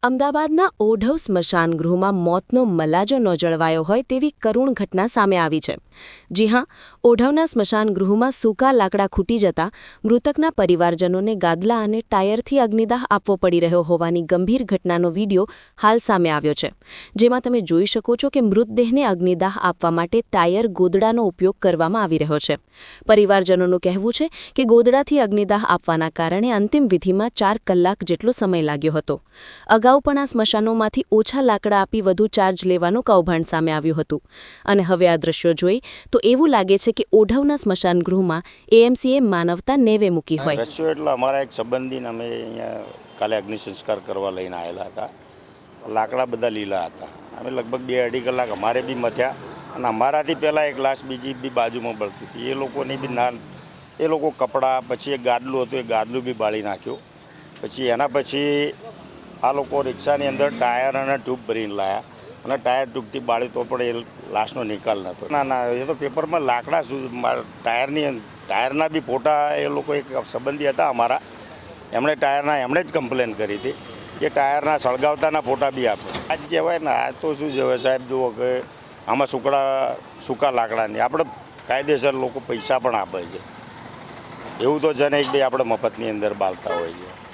અમદાવાદના ઓઢવ સ્મશાન ગૃહમાં મોતનો મલાજો ન જળવાયો હોય તેવી કરુણ ઘટના સામે આવી છે। જી હા, ઓઢવના સ્મશાન ગૃહમાં સૂકા લાકડા ખૂટી જતા મૃતકના પરિવારજનોને ગાદલા અને ટાયરથી અગ્નિદાહ આપવો પડી રહ્યો હોવાની ગંભીર ઘટનાનો વિડીયો હાલ સામે આવ્યો છે, જેમાં તમે જોઈ શકો છો કે મૃતદેહને અગ્નિદાહ આપવા માટે ટાયર ગોદડાનો ઉપયોગ કરવામાં આવી રહ્યો છે। પરિવારજનોનું કહેવું છે કે ગોદડાથી અગ્નિદાહ આપવાના કારણે અંતિમ વિધિમાં 4 કલાક જેટલો સમય લાગ્યો હતો। અગાઉ પણ આ સ્મશાનોમાંથી ઓછા લાકડા આપી વધુ ચાર્જ લેવાનું કૌભાંડ સામે આવ્યું હતું અને હવે આ દ્રશ્યો જોઈ તો એવું લાગે છે કે ઓઢવના સ્મશાન ગૃહમાં એએમસીએ માનવતા નેવે મૂકી હોય। દ્રશ્યો એટલે અમારા એક સંબંધીને અમે અહીંયા કાલે અગ્નિ સંસ્કાર કરવા લઈને આવેલા હતા। લાકડા બધા લીલા હતા। અમે લગભગ 2-2.5 કલાક અમારે બી મથ્યા અને અમારાથી પહેલાં એક લાશ બીજી બી બાજુમાં બળતી હતી। એ લોકોની બી એ લોકો કપડાં, પછી એક ગાદલું હતું, એ ગાદલું બી બાળી નાખ્યું। પછી એના પછી આ લોકો રિક્ષાની અંદર ટાયર અને ટ્યુબ ભરીને લાયા અને ટાયર ટ્યુબથી બાળી તો પણ એ લાશનો નિકાલ નહોતો। ના, એ તો પેપરમાં લાકડા ટાયરના બી ફોટા એ લોકો એક સંબંધી હતા અમારા, એમણે જ કમ્પ્લેન કરી હતી કે ટાયરના સળગાવતાના ફોટા બી આપે। આજ કહેવાય ને, આ તો શું છે સાહેબ, જુઓ કે આમાં સૂકા લાકડાની આપણે કાયદેસર લોકો પૈસા પણ આપે છે, એવું તો છે ને એક ભાઈ આપણે મફતની અંદર બાળતા હોય છે।